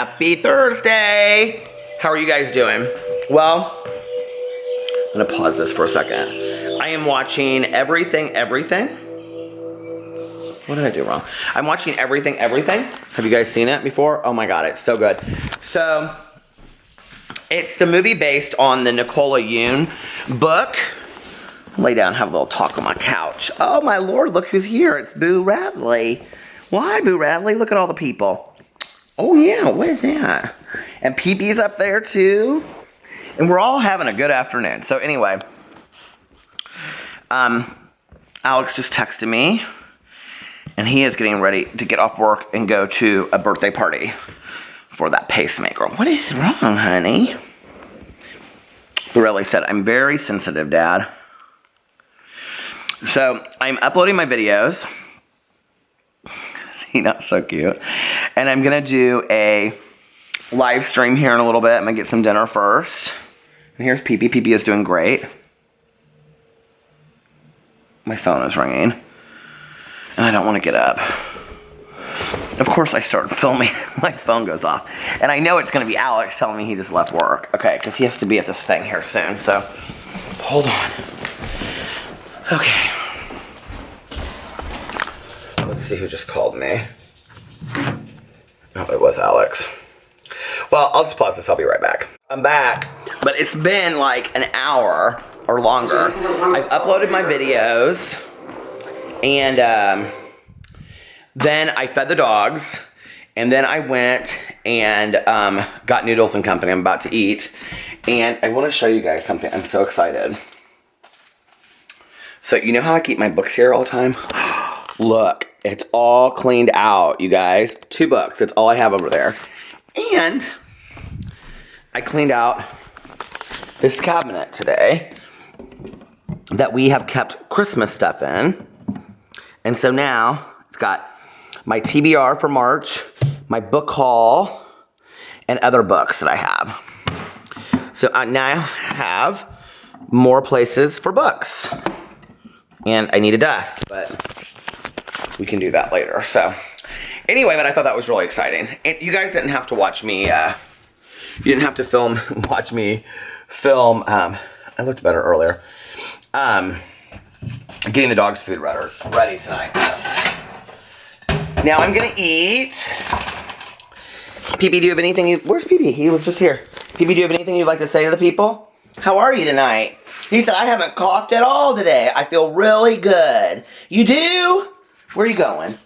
Happy Thursday! How are you guys doing? Well, I'm gonna pause this for a second. I am watching Everything. What did I do wrong? I'm watching Everything. Have you guys seen it before? Oh my god, it's so good. So, it's the movie based on the Nicola Yoon book. Lay down, have a little talk on my couch. Oh my lord, look who's here. It's Boo Radley. Why, Boo Radley? Look at all the people. Oh yeah, what is that? And PB's up there too. And we're all having a good afternoon. So anyway, Alex just texted me. And he is getting ready to get off work and go to a birthday party for that pacemaker. What is wrong, honey? Really said, I'm very sensitive, Dad. So, I'm uploading my videos. He's not so cute. And I'm going to do a live stream here in a little bit. I'm going to get some dinner first. And here's Pee-Pee. Pee-Pee is doing great. My phone is ringing. And I don't want to get up. Of course I start filming. My phone goes off. And I know it's going to be Alex telling me he just left work. Okay, because he has to be at this thing here soon. So, hold on. Okay. Let's see who just called me. Oh, it was Alex. Well, I'll just pause this. I'll be right back. I'm back. But it's been like an hour or longer. I've uploaded my videos. And then I fed the dogs. And then I went and got Noodles and Company. I'm about to eat. And I want to show you guys something. I'm so excited. So you know how I keep my books here all the time? Look, it's all cleaned out, you guys. 2 books. That's all I have over there. And I cleaned out this cabinet today that we have kept Christmas stuff in. And so now it's got my TBR for March, my book haul, and other books that I have. So I now have more places for books. And I need a dust, but we can do that later. So anyway, but I thought that was really exciting. And you guys didn't have to watch me, you didn't have to watch me film, I looked better earlier, getting the dog's food ready tonight. So. Now I'm gonna eat. PB, do you have anything where's PB? He was just here. PB, do you have anything you'd like to say to the people? How are you tonight? He said, I haven't coughed at all today. I feel really good. You do? Where are you going?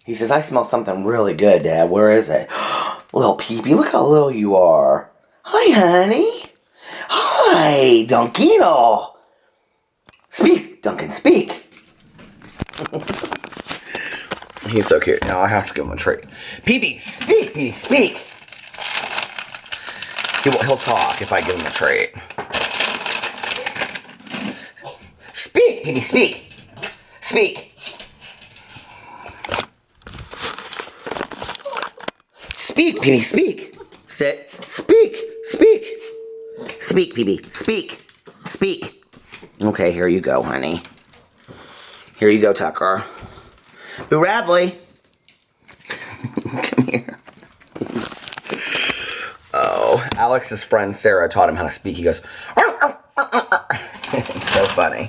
He says, I smell something really good, Dad. Where is it? Little Peepee, look how little you are. Hi, honey. Hi, Dunkino. Speak, Duncan, speak. He's so cute. Now I have to give him a treat. Peepee, speak, Peepee, speak. He'll talk if I give him a treat. Speak, Peepee, speak. Speak. Speak, Peepee, speak. Sit. Speak, speak. Speak, Peepee, speak. Speak. Okay, here you go, honey. Here you go, Tucker. Boo Radley. Come here. Oh, Alex's friend Sarah taught him how to speak. He goes, arr, arr, arr, arr. It's so funny.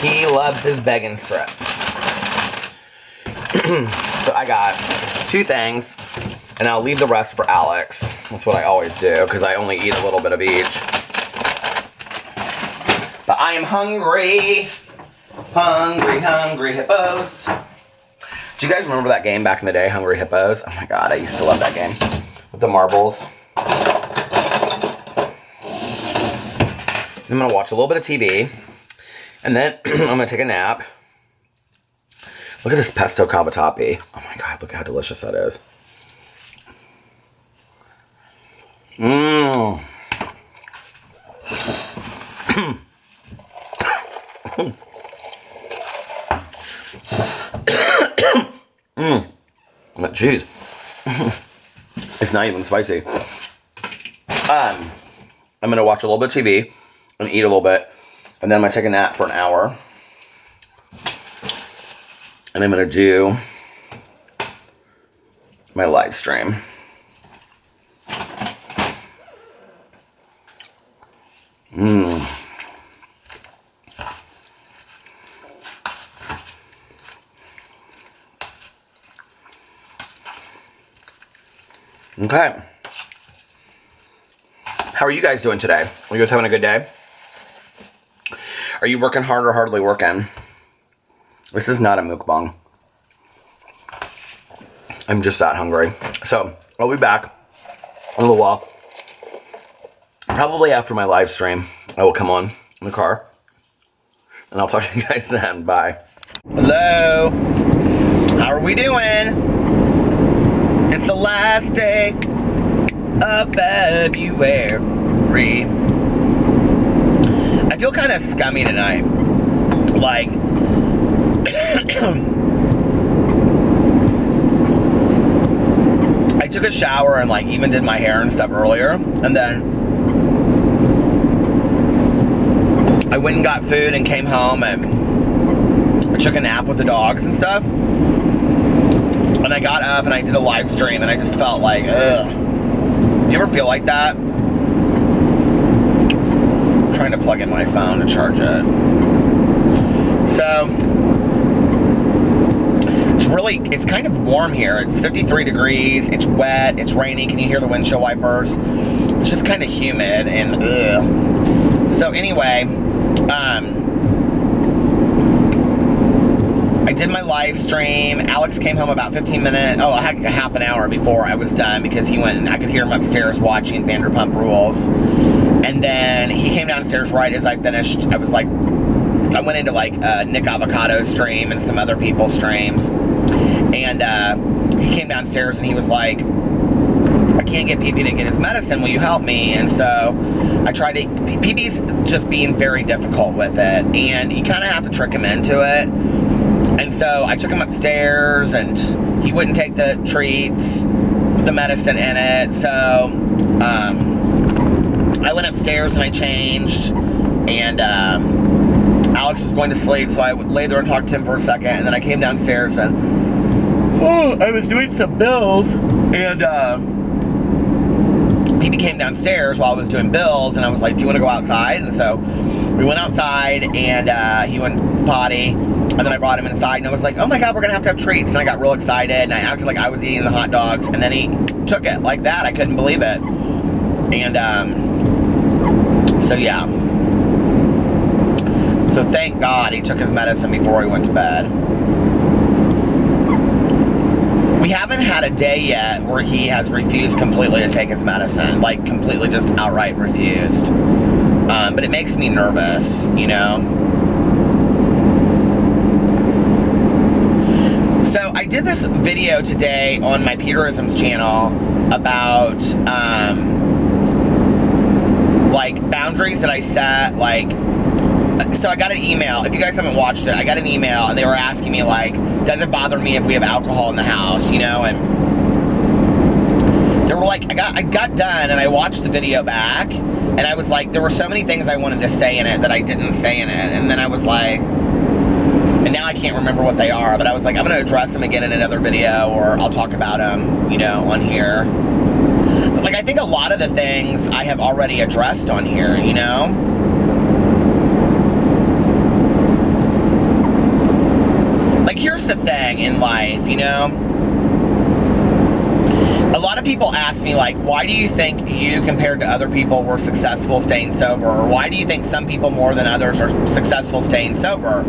He loves his begging strips. So I got 2 things, and I'll leave the rest for Alex. That's what I always do, because I only eat a little bit of each. But I am hungry. Hungry, hungry hippos. Do you guys remember that game back in the day, Hungry Hippos? Oh my god, I used to love that game. With the marbles. I'm going to watch a little bit of TV. And then I'm going to take a nap. Look at this pesto cavatappi. Oh my god, look how delicious that is. Mmm. Jeez. It's not even spicy. I'm going to watch a little bit of TV and eat a little bit. And then I'm going to take a nap for an hour. And I'm going to do my live stream. Okay. How are you guys doing today? Are you guys having a good day? Are you working hard or hardly working? This is not a mukbang. I'm just that hungry. So, I'll be back in a little while. Probably after my live stream, I will come on in the car. And I'll talk to you guys then. Bye. Hello. How are we doing? It's the last day of February. I feel kind of scummy tonight. Like, I took a shower and like even did my hair and stuff earlier, and then I went and got food and came home and I took a nap with the dogs and stuff. And I got up and I did a live stream and I just felt like, ugh. Do you ever feel like that? I'm trying to plug in my phone to charge it. So, it's kind of warm here. It's 53 degrees, it's wet, it's raining. Can you hear the windshield wipers? It's just kind of humid and ugh. So anyway, I did my live stream. Alex came home about 15 minutes, a half an hour before I was done because he went and I could hear him upstairs watching Vanderpump Rules. And then he came downstairs right as I finished. I went into like Nick Avocado's stream and some other people's streams. And he came downstairs and he was like, I can't get PP to get his medicine. Will you help me? And so I tried to. PP's just being very difficult with it. And you kind of have to trick him into it. And so I took him upstairs and he wouldn't take the treats with the medicine in it. So I went upstairs and I changed. And Alex was going to sleep. So I lay there and talked to him for a second. And then I came downstairs and I was doing some bills. And PB came downstairs while I was doing bills. And I was like, do you want to go outside? And so we went outside and he went potty. And then I brought him inside and I was like, oh my God, we're going to have treats. And I got real excited and I acted like I was eating the hot dogs. And then he took it like that. I couldn't believe it. And so yeah. So thank God he took his medicine before he went to bed. We haven't had a day yet where he has refused completely to take his medicine. Like completely just outright refused. But it makes me nervous, you know. So I did this video today on my Peterisms channel about like boundaries that I set. Like, so I got an email. If you guys haven't watched it, I got an email and they were asking me like, does it bother me if we have alcohol in the house, you know? And they were like, I got done and I watched the video back and I was like, there were so many things I wanted to say in it that I didn't say in it. And then I was like, and now I can't remember what they are, but I was like, I'm going to address them again in another video, or I'll talk about them, you know, on here. But, like, I think a lot of the things I have already addressed on here, you know? Like, here's the thing in life, you know? A lot of people ask me, like, why do you think you, compared to other people, were successful staying sober? Or why do you think some people more than others are successful staying sober?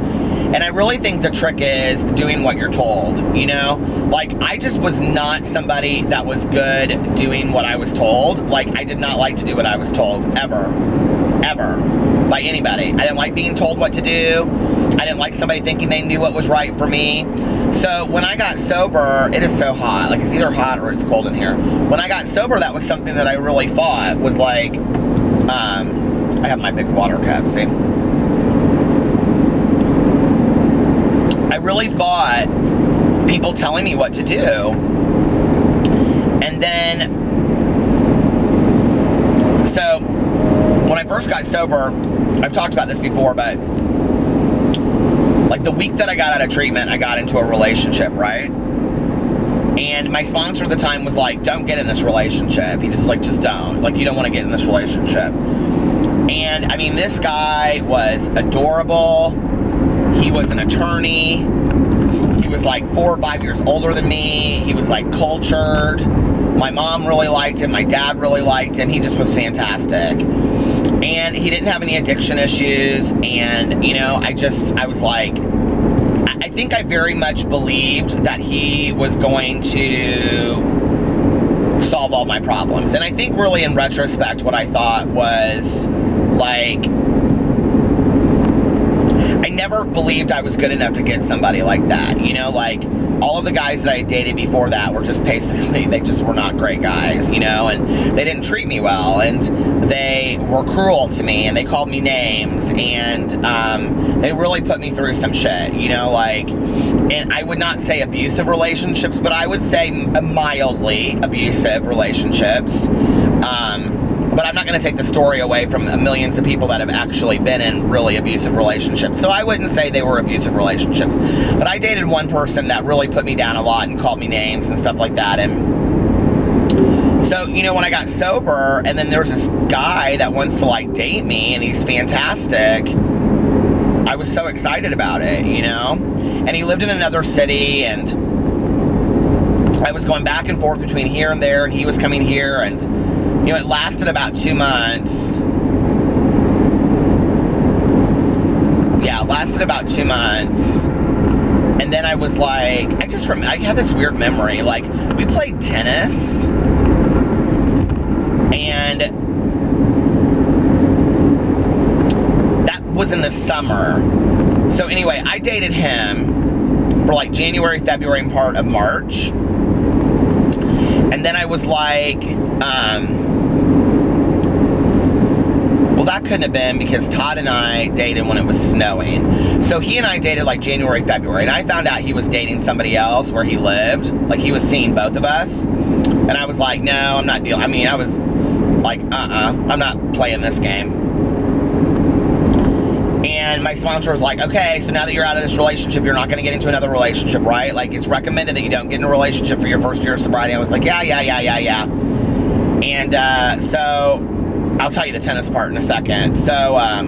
And I really think the trick is doing what you're told, you know? Like, I just was not somebody that was good doing what I was told. Like, I did not like to do what I was told, ever. Ever. By anybody. I didn't like being told what to do. I didn't like somebody thinking they knew what was right for me. So when I got sober, it is so hot. Like, it's either hot or it's cold in here. When I got sober, that was something that I really fought. Was like, I have my big water cup, see? I really fought people telling me what to do. And then, so when I first got sober, I've talked about this before, but like the week that I got out of treatment, I got into a relationship, right? And my sponsor at the time was like, don't get in this relationship. He just like, just don't. Like, you don't want to get in this relationship. And I mean, this guy was adorable. He was an attorney. He was like 4 or 5 years older than me. He was like cultured. My mom really liked him. My dad really liked him. He just was fantastic. And he didn't have any addiction issues. And, you know, I was like, I think I very much believed that he was going to solve all my problems. And I think really in retrospect, what I thought was, like, I never believed I was good enough to get somebody like that. You know, like, all of the guys that I dated before that were just basically, they just were not great guys, you know, and they didn't treat me well, and they were cruel to me, and they called me names, and they really put me through some shit, you know, like, and I would not say abusive relationships, but I would say mildly abusive relationships. But I'm not going to take the story away from millions of people that have actually been in really abusive relationships. So I wouldn't say they were abusive relationships. But I dated one person that really put me down a lot and called me names and stuff like that. And so, you know, when I got sober, and then there was this guy that wants to, like, date me, and he's fantastic, I was so excited about it, you know? And he lived in another city, and I was going back and forth between here and there, and he was coming here, and you know, it lasted about 2 months. Yeah, it lasted about 2 months. And then I was like, I have this weird memory. Like, we played tennis. And that was in the summer. So anyway, I dated him for like January, February, and part of March. And then I was like, well, that couldn't have been, because Todd and I dated when it was snowing. So he and I dated like January, February, and I found out he was dating somebody else where he lived. Like, he was seeing both of us. And I was like, no, I'm not dealing. I mean, I was like, I'm not playing this game. And my sponsor was like, okay, so now that you're out of this relationship, you're not going to get into another relationship, right? Like, it's recommended that you don't get in a relationship for your first year of sobriety. I was like, yeah. And so I'll tell you the tennis part in a second. So I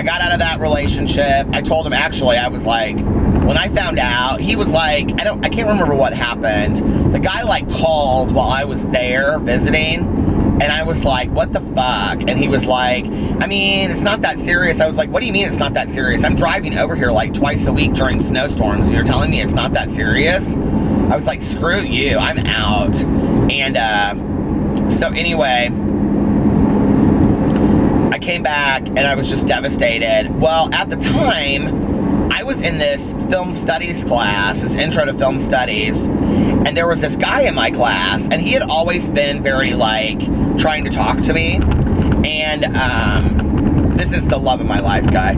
got out of that relationship. I told him, actually, I was like, when I found out, he was like, I can't remember what happened. The guy, like, called while I was there visiting. And I was like, what the fuck? And he was like, I mean, it's not that serious. I was like, what do you mean it's not that serious? I'm driving over here like twice a week during snowstorms, and you're telling me it's not that serious? I was like, screw you, I'm out. And so anyway, I came back and I was just devastated. Well, at the time, I was in this film studies class, this intro to film studies, and there was this guy in my class, and he had always been very, like, trying to talk to me, and this is the love of my life guy,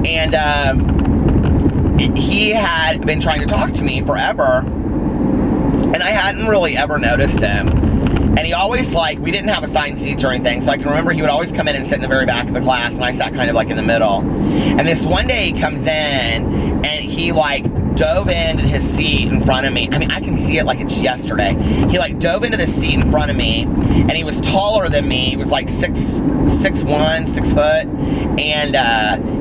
and he had been trying to talk to me forever, and I hadn't really ever noticed him. And he always, like, we didn't have assigned seats or anything, so I can remember he would always come in and sit in the very back of the class, and I sat kind of, like, in the middle. And this one day he comes in, and he, like, dove into his seat in front of me. I mean, I can see it like it's yesterday. He, like, dove into the seat in front of me, and he was taller than me. He was, like, 6'1", 6 foot, and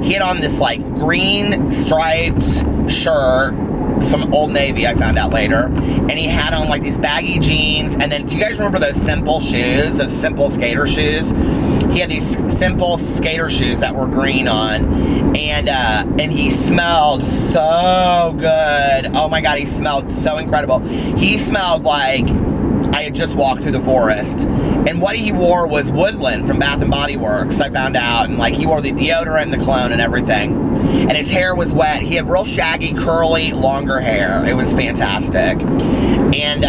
he had on this, like, green striped shirt. It's from Old Navy, I found out later. And he had on, like, these baggy jeans. And then, do you guys remember those simple shoes? Those simple skater shoes? He had these simple skater shoes that were green on. And he smelled so good. Oh my God, he smelled so incredible. He smelled like I had just walked through the forest. And what he wore was Woodland from Bath & Body Works, I found out. And, like, he wore the deodorant and the cologne and everything. And his hair was wet. He had real shaggy, curly, longer hair. It was fantastic. And,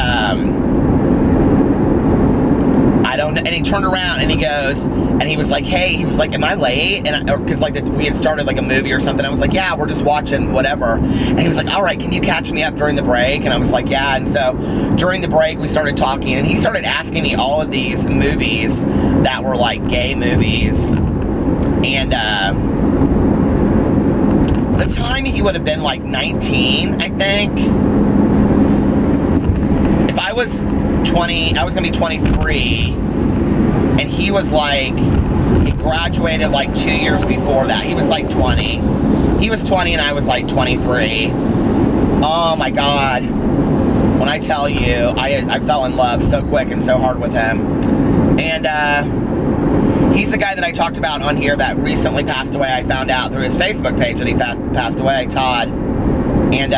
I don't know. And he turned around and he goes, and he was like, hey, he was like, am I late? And because, like, we had started, like, a movie or something. I was like, yeah, we're just watching whatever. And he was like, all right, can you catch me up during the break? And I was like, yeah. And so during the break, we started talking, and he started asking me all of these movies that were, like, gay movies. And, the time he would have been like 19, I think. If I was 20, I was gonna be 23, and he was like, he graduated like 2 years before that. He was like 20. He was 20 and I was like 23. Oh my God. When I tell you, I fell in love so quick and so hard with him. And he's the guy that I talked about on here that recently passed away. I found out through his Facebook page that he passed away, Todd. And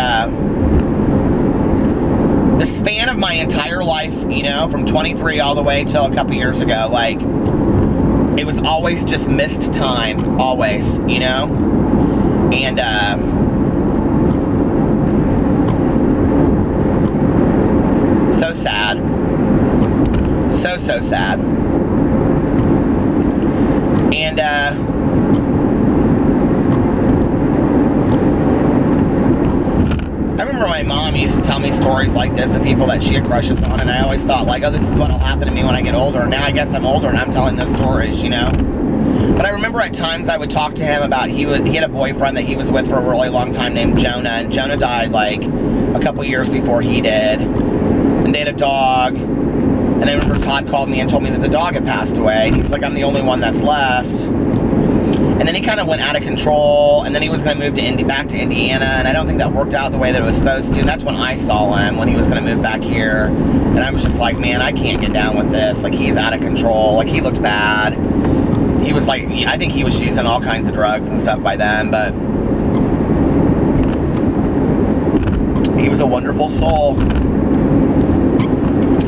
the span of my entire life, you know, from 23 all the way till a couple years ago, like, it was always just missed time, always, you know? And, so sad. So sad. And, I remember my mom used to tell me stories like this of people that she had crushes on, and I always thought, like, oh, this is what'll happen to me when I get older. Now I guess I'm older and I'm telling those stories, you know? But I remember at times I would talk to him about, he had a boyfriend that he was with for a really long time named Jonah, and Jonah died like a couple years before he did. And they had a dog, and I remember Todd called me and told me that the dog had passed away. And he's like, I'm the only one that's left. And then he kind of went out of control, and then he was going to move back to Indiana, and I don't think that worked out the way that it was supposed to. And that's when I saw him, when he was going to move back here. And I was just like, man, I can't get down with this. Like, he's out of control. Like, he looked bad. He was like, I think he was using all kinds of drugs and stuff by then, but he was a wonderful soul.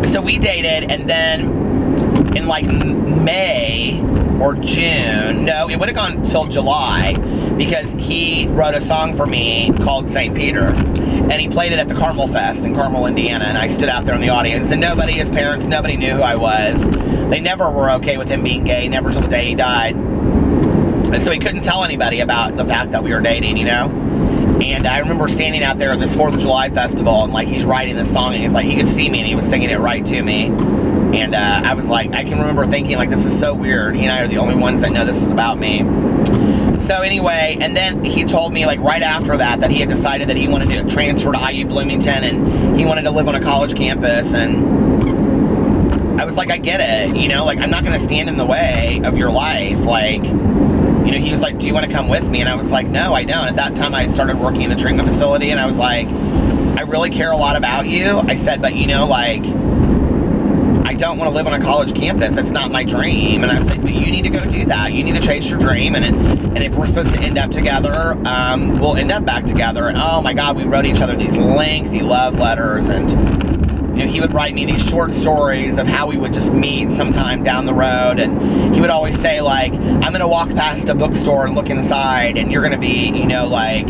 So we dated, and then in like May or June, no, it would have gone till July, because he wrote a song for me called St. Peter, and he played it at the Carmel Fest in Carmel, Indiana, and I stood out there in the audience, and nobody, his parents, nobody knew who I was. They never were okay with him being gay, never till the day he died. And so he couldn't tell anybody about the fact that we were dating, you know? And I remember standing out there at this 4th of July festival, and like, he's writing this song, and he's like, he could see me, and he was singing it right to me. And I was like, I can remember thinking, like, this is so weird. He and I are the only ones that know this is about me. So anyway, and then he told me, like, right after that he had decided that he wanted to transfer to IU Bloomington, and he wanted to live on a college campus. And I was like, I get it, you know, like, I'm not going to stand in the way of your life. Like, you know, he was like, do you want to come with me? And I was like, no, I don't. At that time, I had started working in a treatment facility, and I was like, I really care a lot about you. I said, but, you know, like, I don't want to live on a college campus. It's not my dream. And I was like, but you need to go do that. You need to chase your dream. And if we're supposed to end up together, we'll end up back together. And oh my God, we wrote each other these lengthy love letters. And, you know, he would write me these short stories of how we would just meet sometime down the road. And he would always say, like, I'm going to walk past a bookstore and look inside, and you're going to be, you know, like,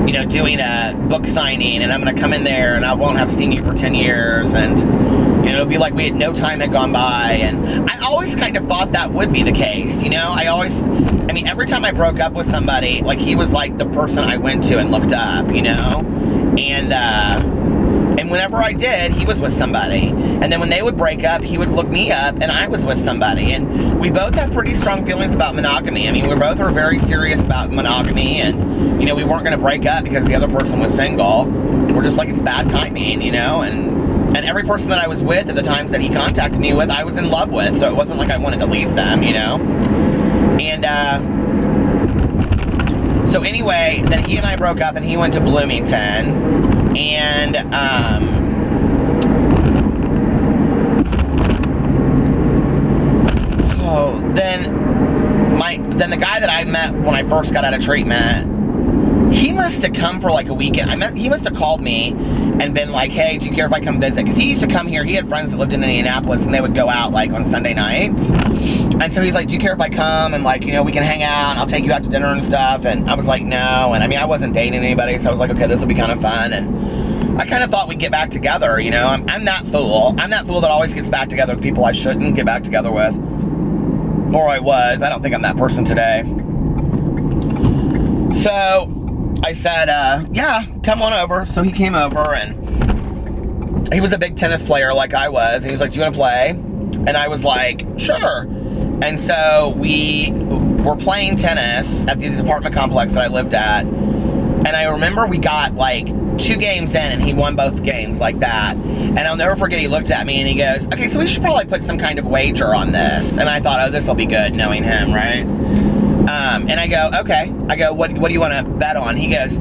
you know, doing a book signing, and I'm going to come in there, and I won't have seen you for 10 years, and, you know, it'll be like no time had gone by. And I always kind of thought that would be the case, you know? I mean, every time I broke up with somebody, like, he was like the person I went to and looked up, you know? And whenever I did, he was with somebody. And then when they would break up, he would look me up, and I was with somebody. And we both had pretty strong feelings about monogamy. I mean, we both were very serious about monogamy, and, you know, we weren't going to break up because the other person was single. We're just like, it's bad timing, you know? And every person that I was with at the times that he contacted me with, I was in love with. So it wasn't like I wanted to leave them, you know? And, so anyway, then he and I broke up, and he went to Bloomington. And, then the guy that I met when I first got out of treatment, he must have come for like a weekend. He must have called me and been like, hey, do you care if I come visit? Because he used to come here. He had friends that lived in Indianapolis, and they would go out like on Sunday nights. And so he's like, do you care if I come? And like, you know, we can hang out, and I'll take you out to dinner and stuff. And I was like, no. And I mean, I wasn't dating anybody, so I was like, okay, this will be kind of fun. And I kind of thought we'd get back together, you know? I'm that fool. I'm that fool that always gets back together with people I shouldn't get back together with. Or I was. I don't think I'm that person today. So I said, yeah, come on over. So he came over, and he was a big tennis player like I was. And he was like, do you want to play? And I was like, sure. And so we were playing tennis at this apartment complex that I lived at. And I remember we got like 2 games in, and he won both games like that. And I'll never forget, he looked at me and he goes, okay, so we should probably put some kind of wager on this. And I thought, oh, this will be good, knowing him, right? And I go, okay. I go, what do you want to bet on? He goes,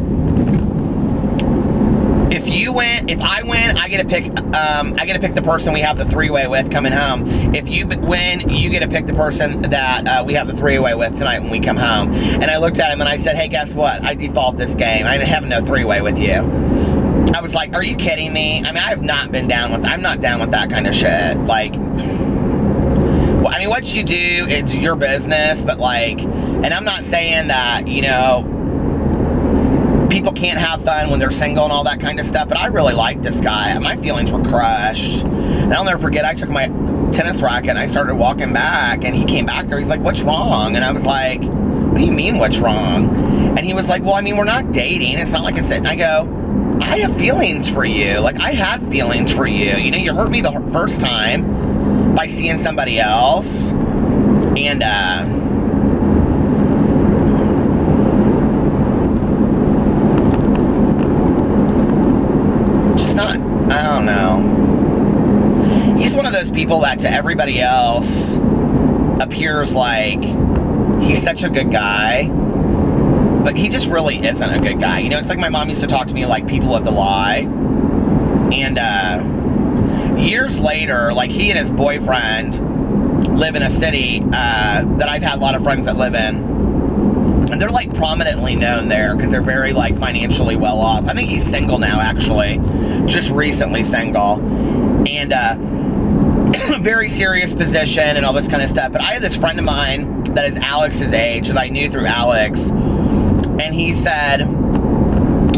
if I win, I get to pick the person we have the three-way with coming home. If you win, you get to pick the person that we have the three-way with tonight when we come home. And I looked at him and I said, hey, guess what? I default this game. I'm having no three-way with you. I was like, are you kidding me? I mean, I'm not down with that kind of shit. Like, well, I mean, what you do, it's your business, but like, and I'm not saying that, you know, people can't have fun when they're single and all that kind of stuff, but I really like this guy. My feelings were crushed. And I'll never forget, I took my tennis racket and I started walking back, and he came back there. He's like, what's wrong? And I was like, what do you mean, what's wrong? And he was like, well, I mean, we're not dating. It's not like it's it. And I go, I have feelings for you. Like, I had feelings for you. You know, you hurt me the first time by seeing somebody else. And, just not, I don't know. He's one of those people that to everybody else appears like he's such a good guy, but he just really isn't a good guy. You know, it's like my mom used to talk to me like people live to lie. And years later, like, he and his boyfriend live in a city that I've had a lot of friends that live in. And they're like prominently known there because they're very like financially well off. I think he's single now, actually. Just recently single. And very serious position and all this kind of stuff. But I had this friend of mine that is Alex's age that I knew through Alex. And he said,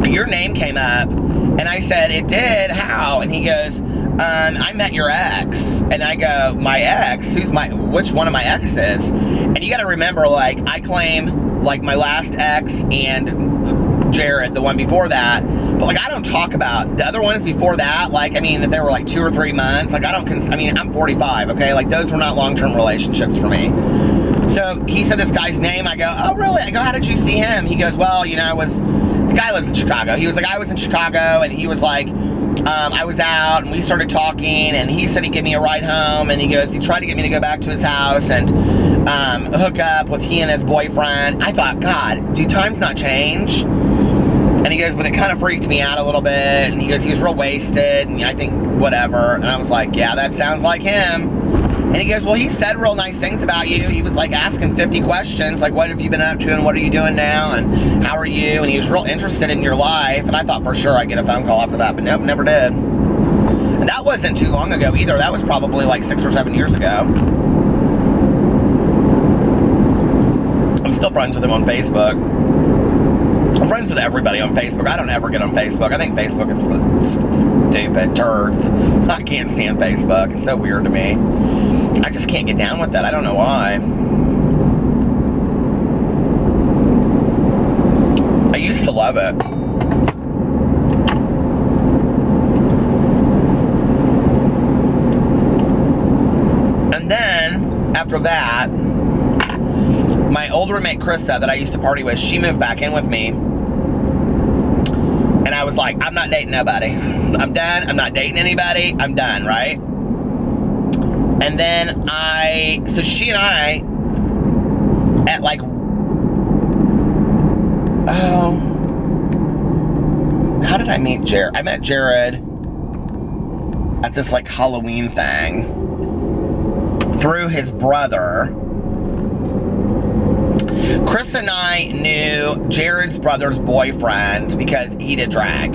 your name came up. And I said, it did? How? And he goes, I met your ex. And I go, my ex? Which one of my exes? And you gotta remember, like, I claim, like, my last ex and Jared, the one before that. But, like, I don't talk about the other ones before that. Like, I mean, that they were, like, 2 or 3 months. Like, I mean, I'm 45, okay? Like, those were not long-term relationships for me. So he said this guy's name. I go, oh, really? I go, how did you see him? He goes, well, you know, the guy lives in Chicago. He was like, I was in Chicago, and he was like, I was out, and we started talking, and he said he'd give me a ride home, and he goes, he tried to get me to go back to his house and hook up with he and his boyfriend. I thought, God, do times not change? And he goes, but it kind of freaked me out a little bit, and he goes, he was real wasted, and I think whatever. And I was like, yeah, that sounds like him. And he goes, well, he said real nice things about you. He was like asking 50 questions, like, what have you been up to and what are you doing now and how are you? And he was real interested in your life. And I thought for sure I'd get a phone call after that, but nope, never did. And that wasn't too long ago either. That was probably like 6 or 7 years ago. I'm still friends with him on Facebook. I'm friends with everybody on Facebook. I don't ever get on Facebook. I think Facebook is for stupid turds. I can't stand Facebook. It's so weird to me. I just can't get down with that. I don't know why. I used to love it. And then, after that, my old roommate, Krista, that I used to party with, she moved back in with me. And I was like, I'm not dating nobody. I'm done. I'm not dating anybody. I'm done, right? And then so she and I, at like, how did I meet Jared? I met Jared at this like Halloween thing through his brother. Chris and I knew Jared's brother's boyfriend because he did drag.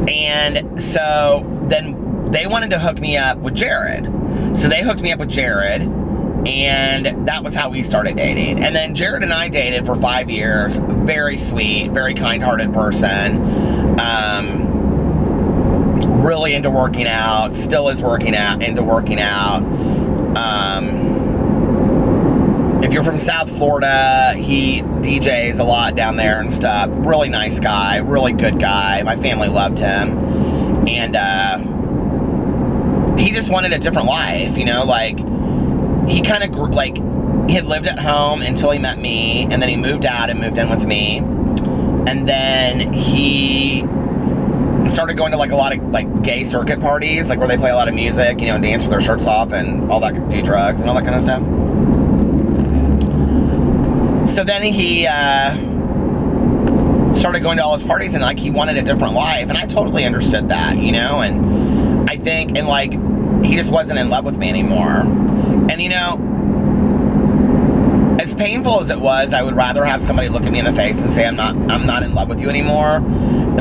And so then they wanted to hook me up with Jared. So they hooked me up with Jared, and that was how we started dating. And then Jared and I dated for 5 years. Very sweet, very kind-hearted person. Really into working out, still is into working out. If you're from South Florida, he DJs a lot down there and stuff. Really nice guy, really good guy. My family loved him. And he just wanted a different life, you know, like, he kind of grew, like, he had lived at home until he met me, and then he moved out and moved in with me. And then he started going to like a lot of like gay circuit parties, like where they play a lot of music, you know, and dance with their shirts off and all that, do drugs and all that kind of stuff. So then he started going to all his parties, and like he wanted a different life, and I totally understood that, you know. And I think, and like, he just wasn't in love with me anymore. And you know, as painful as it was, I would rather have somebody look at me in the face and say I'm not in love with you anymore,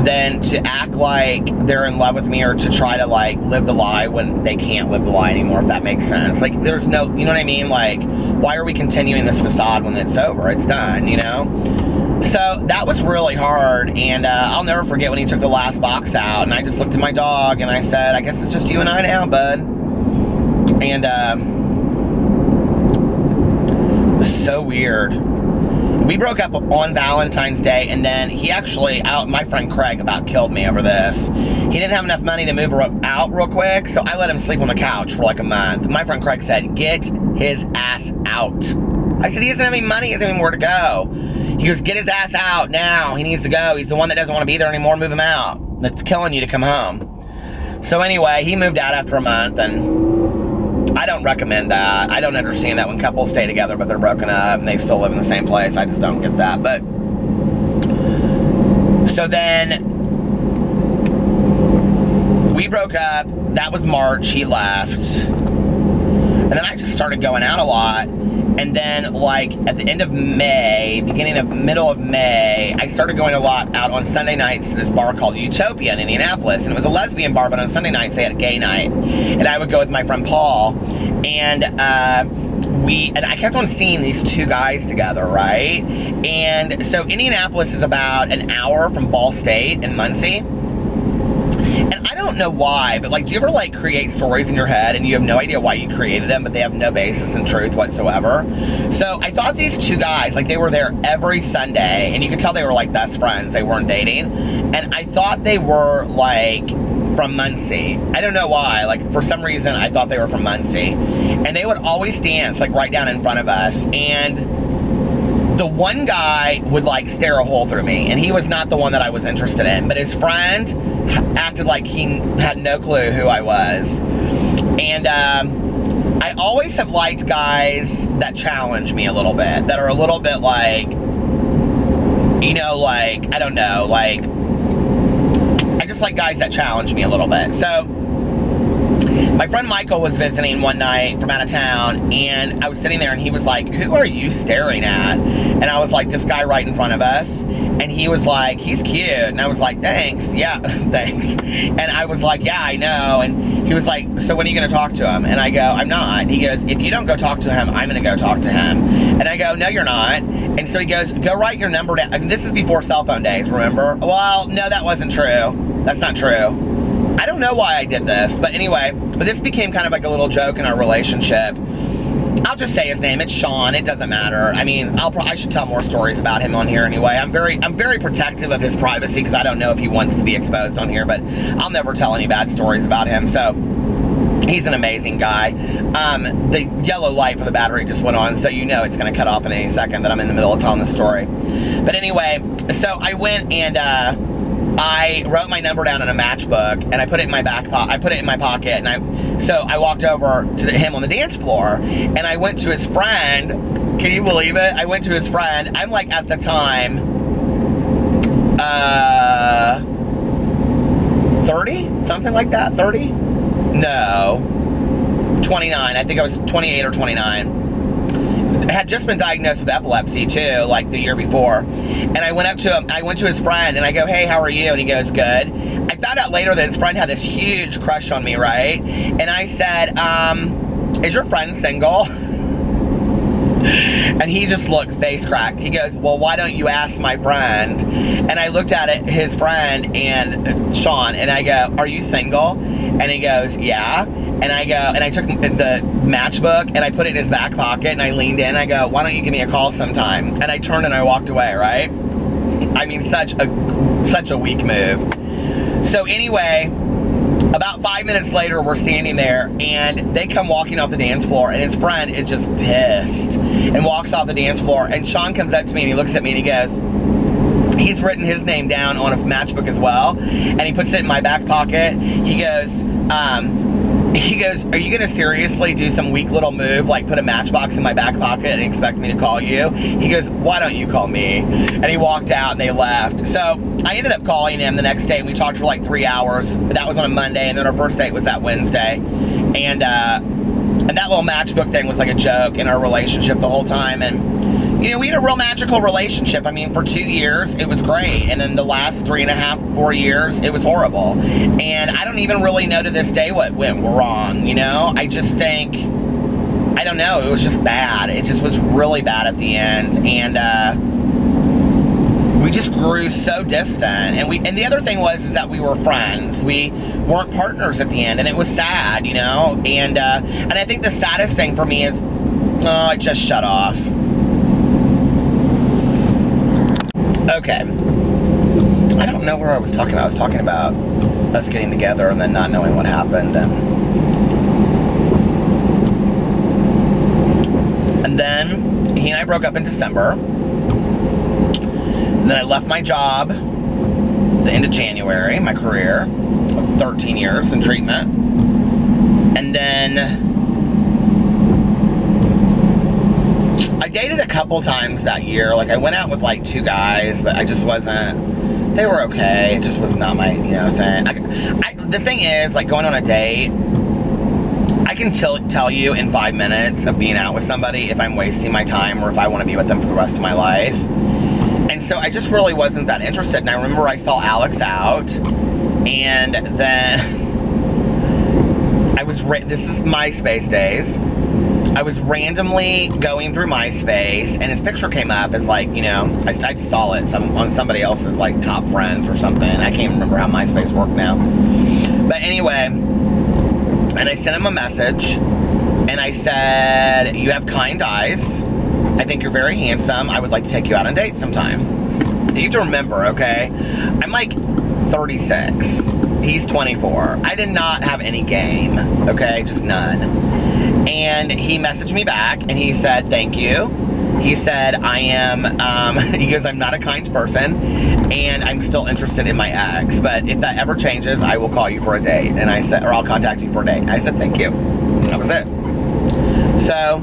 than to act like they're in love with me, or to try to like live the lie when they can't live the lie anymore, if that makes sense. Like, there's no, you know what I mean? Like, why are we continuing this facade when it's over? It's done, you know? So that was really hard, and I'll never forget when he took the last box out, and I just looked at my dog and I said, I guess it's just you and I now, bud. And it was so weird. We broke up on Valentine's Day, and then he actually, my friend Craig about killed me over this. He didn't have enough money to move out real quick, so I let him sleep on the couch for like a month. My friend Craig said, get his ass out. I said, he doesn't have any money, he doesn't have anywhere to go. He goes, get his ass out now. He needs to go. He's the one that doesn't want to be there anymore. Move him out. That's killing you to come home. So anyway, he moved out after a month, and I don't recommend that. I don't understand that when couples stay together, but they're broken up and they still live in the same place. I just don't get that. But so then we broke up. That was March. He left. And then I just started going out a lot. And then, like, at the end of May, middle of May, I started going a lot out on Sunday nights to this bar called Utopia in Indianapolis. And it was a lesbian bar, but on Sunday nights they had a gay night. And I would go with my friend Paul. And I kept on seeing these two guys together, right? And so Indianapolis is about an hour from Ball State in Muncie. And I don't know why, but like, do you ever like create stories in your head and you have no idea why you created them, but they have no basis in truth whatsoever? So I thought these two guys, like, they were there every Sunday, and you could tell they were like best friends. They weren't dating. And I thought they were like from Muncie. I don't know why. Like, for some reason, I thought they were from Muncie. And they would always dance like right down in front of us. And the one guy would like stare a hole through me, and he was not the one that I was interested in, but his friend acted like he had no clue who I was. And I always have liked guys that challenge me a little bit, that are a little bit like, you know, like, I don't know, like, I just like guys that challenge me a little bit. So my friend Michael was visiting one night from out of town, and I was sitting there, and he was like, who are you staring at? And I was like, this guy right in front of us. And he was like, he's cute. And I was like, thanks. Yeah, thanks. And I was like, yeah, I know. And he was like, so when are you going to talk to him? And I go, I'm not. And he goes, if you don't go talk to him, I'm going to go talk to him. And I go, no, you're not. And so he goes, go write your number down. I mean, this is before cell phone days, remember? Well, no, that wasn't true. That's not true. I don't know why I did this, but anyway, but this became kind of like a little joke in our relationship. I'll just say his name. It's Shawn. It doesn't matter. I mean, I should tell more stories about him on here anyway. I'm very protective of his privacy, because I don't know if he wants to be exposed on here, but I'll never tell any bad stories about him. So he's an amazing guy. The yellow light for the battery just went on, so you know it's going to cut off in any second that I'm in the middle of telling the story. But anyway, so I went and I wrote my number down in a matchbook, and I put it in my back pocket. I put it in my pocket, and so I walked over to him on the dance floor, and I went to his friend. Can you believe it? I went to his friend. I'm like, at the time, 30? Something like that? 30? No. 29. I think I was 28 or 29. Had just been diagnosed with epilepsy too, like the year before. And I went up to him, I went to his friend, and I go, hey, how are you? And he goes, good. I found out later that his friend had this huge crush on me, right? And I said, is your friend single? And he just looked face cracked. He goes, well, why don't you ask my friend? And I looked at it, his friend, and Shawn, and I go, are you single? And he goes, yeah. And I go, and I took the matchbook, and I put it in his back pocket, and I leaned in. I go, why don't you give me a call sometime? And I turned and I walked away, right? I mean, such a weak move. So anyway, about 5 minutes later, we're standing there, and they come walking off the dance floor, and his friend is just pissed and walks off the dance floor. And Shawn comes up to me, and he looks at me, and he goes, he's written his name down on a matchbook as well, and he puts it in my back pocket. He goes, he goes, are you going to seriously do some weak little move, like put a matchbox in my back pocket and expect me to call you? He goes, why don't you call me? And he walked out and they left. So I ended up calling him the next day and we talked for like 3 hours. That was on a Monday, and then our first date was that Wednesday. And that little matchbook thing was like a joke in our relationship the whole time. And, you know, we had a real magical relationship. I mean, for 2 years, it was great. And then the last 3.5, 4 years, it was horrible. And I don't even really know to this day what went wrong, you know? I just think, I don't know, it was just bad. It just was really bad at the end. And, we just grew so distant. And the other thing is that we were friends. We weren't partners at the end, and it was sad, you know? And I think the saddest thing for me is, oh, it just shut off. Okay. I don't know where I was talking about. I was talking about us getting together and then not knowing what happened. And then he and I broke up in December. And then I left my job the end of January, my career, 13 years in treatment. And then I dated a couple times that year. Like, I went out with like 2 guys, but I just wasn't, they were okay. It just was not my, you know, thing. The thing is, like, going on a date, I can tell you in 5 minutes of being out with somebody if I'm wasting my time or if I want to be with them for the rest of my life. And so I just really wasn't that interested. And I remember I saw Alex out, and then this is MySpace days. I was randomly going through MySpace, and his picture came up as, like, you know, I saw it on somebody else's, like, top friends or something. I can't remember how MySpace worked now. But anyway, and I sent him a message, and I said, you have kind eyes. I think you're very handsome. I would like to take you out on a date sometime. You have to remember, okay? I'm like 36. He's 24. I did not have any game, okay? Just none. And he messaged me back and he said, thank you. He said, he goes, I'm not a kind person and I'm still interested in my ex. But if that ever changes, I will call you for a date. And I said, or I'll contact you for a date. And I said, thank you. And that was it. So,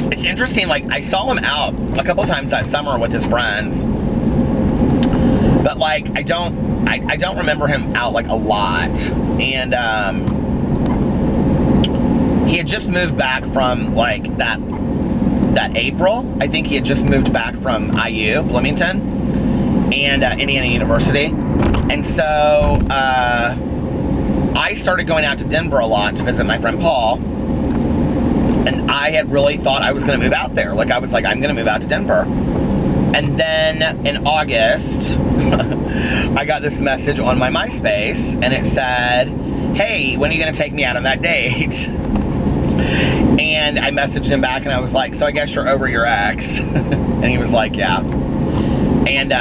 it's interesting, like, I saw him out a couple times that summer with his friends, but, like, I don't remember him out, like, a lot. And he had just moved back from, like, that April. I think he had just moved back from IU, Bloomington, and Indiana University. And so I started going out to Denver a lot to visit my friend Paul. And I had really thought I was going to move out there. Like, I was like, I'm going to move out to Denver. And then in August, I got this message on my MySpace, and it said, hey, when are you going to take me out on that date? And I messaged him back, and I was like, so I guess you're over your ex. And he was like, yeah. And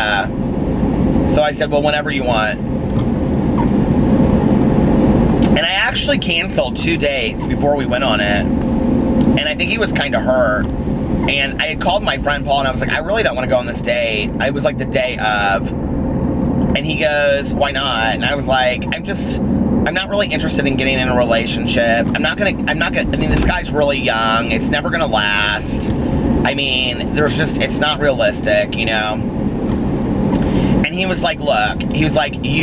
so I said, well, whenever you want. And I actually canceled 2 dates before we went on it. And I think he was kind of hurt. And I had called my friend Paul, and I was like, I really don't want to go on this date. It was like the day of. And he goes, why not? And I was like, I'm not really interested in getting in a relationship. I mean, this guy's really young. It's never gonna last. I mean, it's not realistic, you know? And he was like, look, you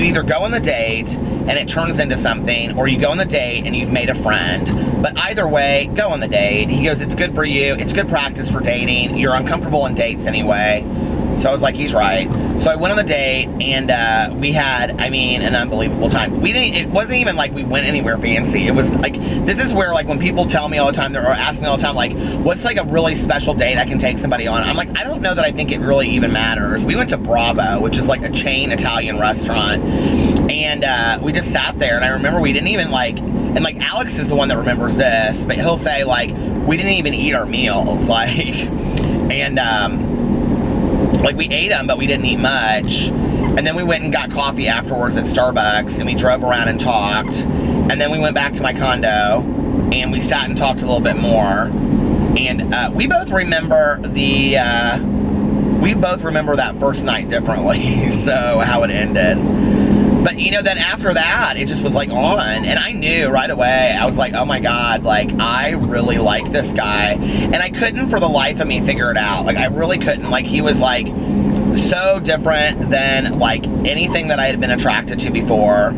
either go on the date and it turns into something, or you go on the date and you've made a friend. But either way, go on the date. He goes, it's good for you. It's good practice for dating. You're uncomfortable in dates anyway. So I was like, he's right. So I went on the date, and we had, I mean, an unbelievable time. It wasn't even like we went anywhere fancy. It was like, this is where, like, when people tell me all the time, or ask me all the time, like, what's like a really special date I can take somebody on? I'm like, I don't know that I think it really even matters. We went to Bravo, which is like a chain Italian restaurant, and we just sat there, and I remember we didn't even like, and like Alex is the one that remembers this, but he'll say, like, we didn't even eat our meals, like, and like, we ate them, but we didn't eat much. And then we went and got coffee afterwards at Starbucks, and we drove around and talked. And then we went back to my condo, and we sat and talked a little bit more. And we both remember that first night differently, so how it ended. But, you know, then after that, it just was like on. And I knew right away, I was like, oh my God, like, I really like this guy. And I couldn't for the life of me figure it out. Like, I really couldn't. Like, he was like so different than like anything that I had been attracted to before.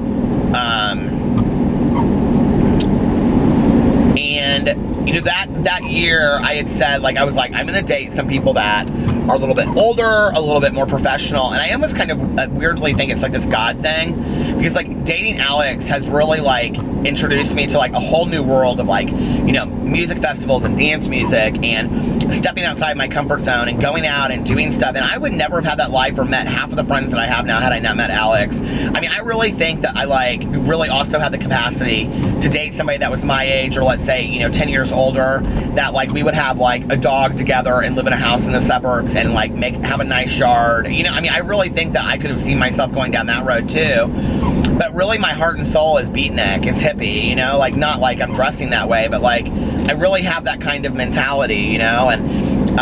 And, you know, that year I had said, like, I was like, I'm going to date some people that are a little bit older, a little bit more professional. And I almost kind of weirdly think it's like this God thing, because like dating Alex has really like introduced me to like a whole new world of like, you know, music festivals and dance music and stepping outside my comfort zone and going out and doing stuff. And I would never have had that life or met half of the friends that I have now had I not met Alex. I mean, I really think that I like really also had the capacity to date somebody that was my age, or let's say, you know, 10 years older, that like we would have like a dog together and live in a house in the suburbs and like have a nice yard. You know, I mean, I really think that I could have seen myself going down that road too. But really my heart and soul is beatnik, it's hippie, you know, like not like I'm dressing that way, but like I really have that kind of mentality, you know, and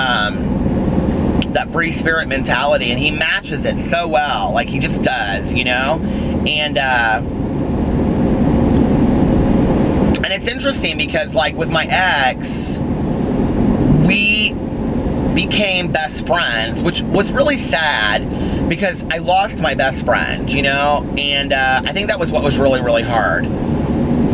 that free spirit mentality, and he matches it so well, like he just does, you know. And it's interesting because like with my ex, we became best friends, which was really sad because I lost my best friend, you know, and I think that was what was really, really hard.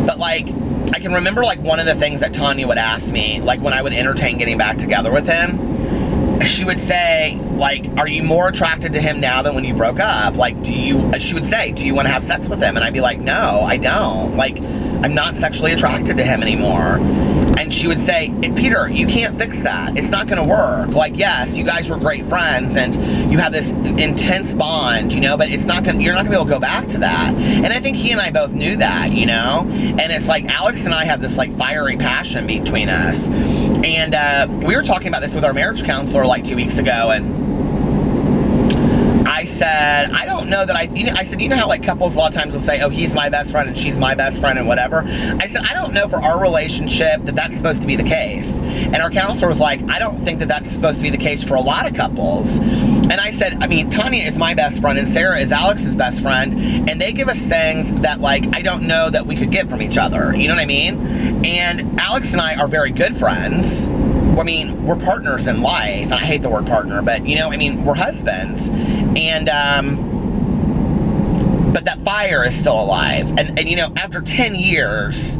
But like, I can remember like one of the things that Tanya would ask me, like when I would entertain getting back together with him, she would say, like, are you more attracted to him now than when you broke up? Like, she would say, do you want to have sex with him? And I'd be like, no, I don't. Like, I'm not sexually attracted to him anymore. And she would say, Peter, you can't fix that. It's not going to work. Like, yes, you guys were great friends and you have this intense bond, you know, but you're not going to be able to go back to that. And I think he and I both knew that, you know, and it's like Alex and I have this like fiery passion between us. And we were talking about this with our marriage counselor like 2 weeks ago, and I said, I don't know that I said, you know how like couples a lot of times will say, oh, he's my best friend and she's my best friend and whatever. I said, I don't know for our relationship that that's supposed to be the case. And our counselor was like, I don't think that that's supposed to be the case for a lot of couples. And I said, I mean, Tanya is my best friend and Sarah is Alex's best friend. And they give us things that like, I don't know that we could get from each other. You know what I mean? And Alex and I are very good friends. I mean, we're partners in life. I hate the word partner, but, you know, I mean, we're husbands. And, but that fire is still alive. And, you know, after 10 years,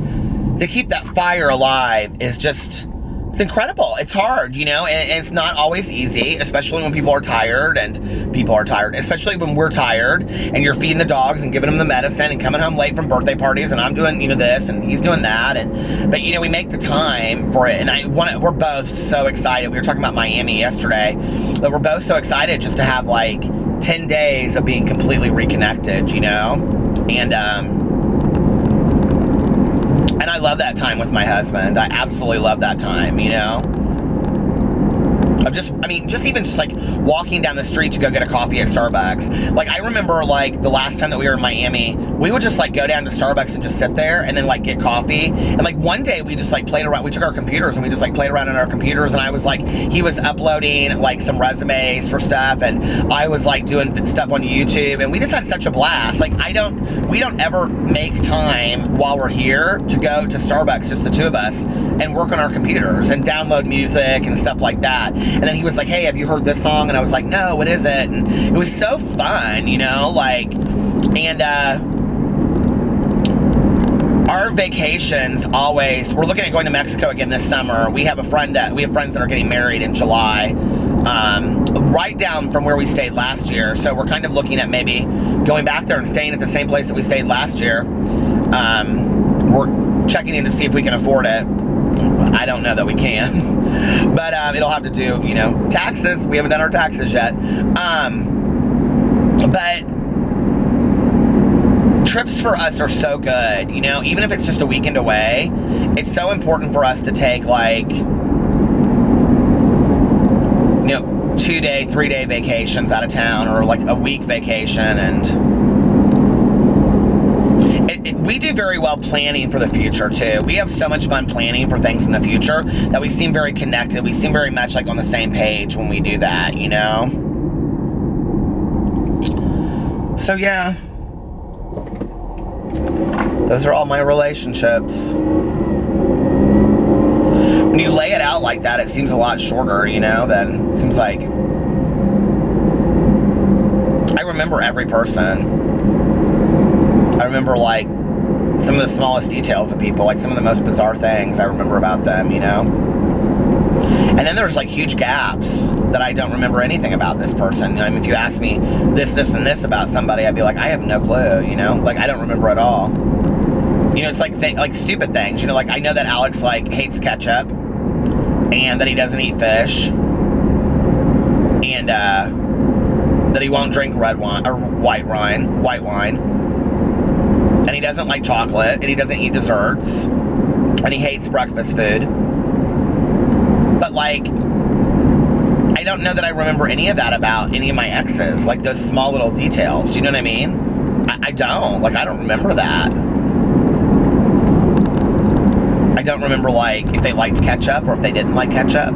to keep that fire alive is just, it's incredible. It's hard, you know, and it's not always easy, especially when people are tired, and people are tired, especially when we're tired and you're feeding the dogs and giving them the medicine and coming home late from birthday parties, and I'm doing, you know, this and he's doing that. And, but, you know, we make the time for it. And we're both so excited. We were talking about Miami yesterday, but we're both so excited just to have like 10 days of being completely reconnected, you know, and I love that time with my husband. I absolutely love that time, you know. Just even like walking down the street to go get a coffee at Starbucks. Like, I remember like the last time that we were in Miami, we would just like go down to Starbucks and just sit there and then like get coffee. And like one day we just like played around. We took our computers and we just like played around on our computers. And I was like, he was uploading like some resumes for stuff, and I was like doing stuff on YouTube, and we just had such a blast. Like, we don't ever make time while we're here to go to Starbucks, just the two of us, and work on our computers and download music and stuff like that. And then he was like, hey, have you heard this song? And I was like, no, what is it? And it was so fun, you know, like, and our vacations always, we're looking at going to Mexico again this summer. We have friends that are getting married in July, right down from where we stayed last year. So we're kind of looking at maybe going back there and staying at the same place that we stayed last year. We're checking in to see if we can afford it. I don't know that we can, but it'll have to do, you know, taxes. We haven't done our taxes yet. But trips for us are so good, you know, even if it's just a weekend away. It's so important for us to take like, you know, 2-day, 3-day vacations out of town, or like a week vacation. And we do very well planning for the future too. We have so much fun planning for things in the future that we seem very connected. We seem very much like on the same page when we do that, you know? So yeah, Those are all my relationships. When you lay it out like that, it seems a lot shorter, you know, than, it seems like, I remember every person. I remember, like, some of the smallest details of people, like some of the most bizarre things I remember about them, you know? And then there's, like, huge gaps that I don't remember anything about this person. I mean, if you ask me this, and this about somebody, I'd be like, I have no clue, you know? Like, I don't remember at all. You know, it's like stupid things. You know, like, I know that Alex, like, hates ketchup, and that he doesn't eat fish, and that he won't drink red wine or white wine, and he doesn't like chocolate, and he doesn't eat desserts, and he hates breakfast food. But, like, I don't know that I remember any of that about any of my exes, like those small little details. Do you know what I mean? I don't. Like, I don't remember that. I don't remember, like, if they liked ketchup or if they didn't like ketchup.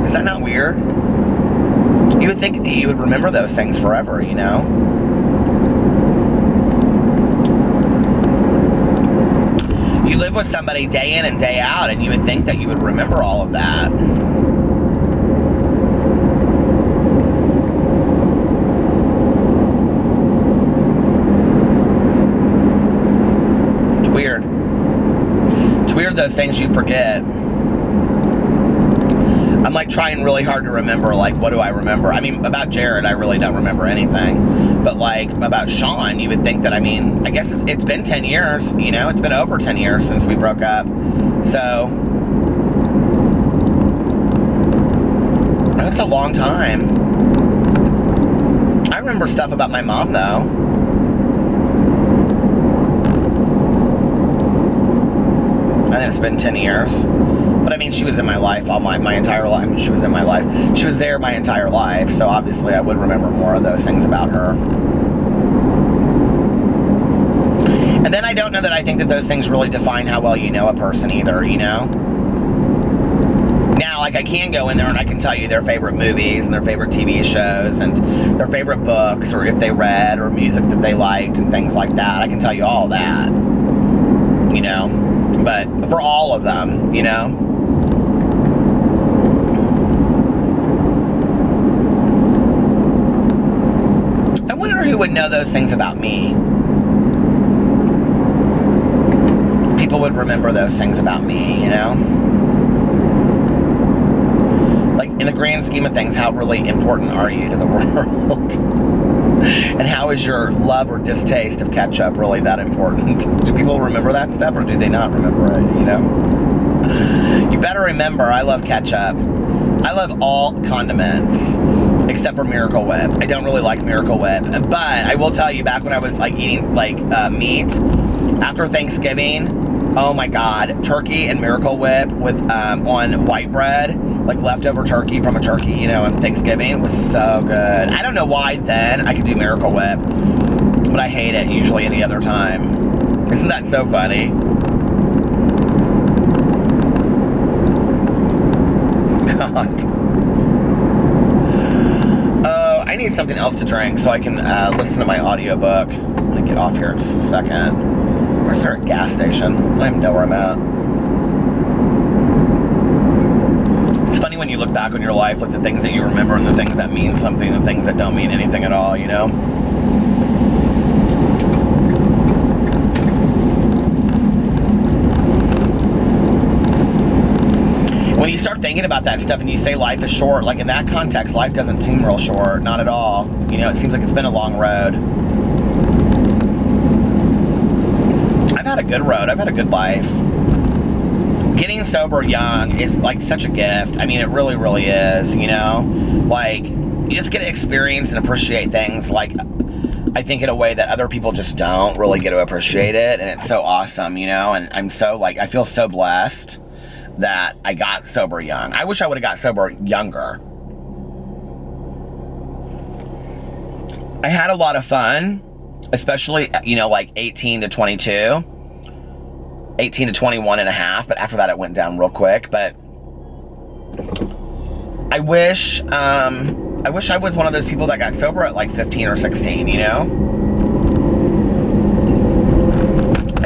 Is that not weird? You would think that you would remember those things forever, you know? You live with somebody day in and day out, and you would think that you would remember all of that. It's weird. It's weird, those things you forget. I'm, like, trying really hard to remember, like, what do I remember? I mean, about Jared, I really don't remember anything. But, like, about Shawn, you would think that, I mean, I guess it's been 10 years, you know? It's been over 10 years since we broke up. So, that's a long time. I remember stuff about my mom, though. I think it's been 10 years. But I mean, she was in my life my entire life. I mean, she was in my life. She was there my entire life, so obviously I would remember more of those things about her. And then I don't know that I think that those things really define how well you know a person either, you know? Now, like, I can go in there and I can tell you their favorite movies and their favorite TV shows and their favorite books, or if they read, or music that they liked and things like that. I can tell you all that, you know? But for all of them, you know? I wonder who would know those things about me. People would remember those things about me, you know? Like, in the grand scheme of things, how really important are you to the world? And how is your love or distaste of ketchup really that important? Do people remember that stuff, or do they not remember it, you know? You better remember, I love ketchup. I love all condiments, except for Miracle Whip. I don't really like Miracle Whip. But I will tell you, back when I was, like, eating, like, meat, after Thanksgiving, oh my God, turkey and Miracle Whip with, on white bread, like leftover turkey from a turkey, you know, on Thanksgiving. It was so good. I don't know why then I could do Miracle Whip, but I hate it usually any other time. Isn't that so funny? God. Oh, I need something else to drink so I can listen to my audiobook. I'm gonna get off here in just a second. Where's there a gas station? I don't even know where I'm at. It's funny when you look back on your life, like the things that you remember and the things that mean something, the things that don't mean anything at all, you know? When you start thinking about that stuff and you say life is short, like in that context, life doesn't seem real short, not at all. You know, it seems like it's been a long road. I've had a good road, I've had a good life. Getting sober young is like such a gift. I mean, it really, really is, you know? Like, you just get to experience and appreciate things, like, I think in a way that other people just don't really get to appreciate it, and it's so awesome, you know? And I'm so, like, I feel so blessed that I got sober young. I wish I would have got sober younger. I had a lot of fun, especially, you know, like 18 to 22. 18 to 21 and a half, but after that it went down real quick. But I wish I was one of those people that got sober at like 15 or 16, you know?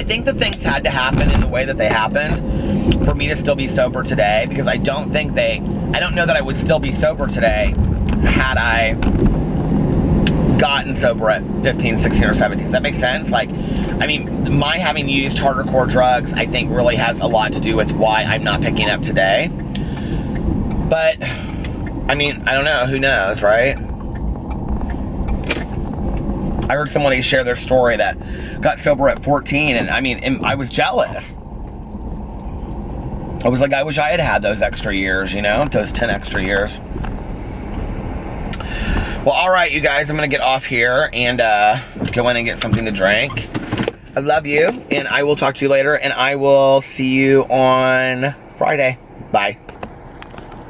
think the things had to happen in the way that they happened for me to still be sober today, because I don't know that I would still be sober today had I gotten sober at 15, 16, or 17. Does that make sense? Like, I mean, my having used harder core drugs, I think really has a lot to do with why I'm not picking up today. But, I mean, I don't know. Who knows, right? I heard somebody share their story that got sober at 14, and I mean, I was jealous. I was like, I wish I had had those extra years, you know, those 10 extra years. Well, all right, you guys, I'm going to get off here and go in and get something to drink. I love you, and I will talk to you later, and I will see you on Friday. Bye.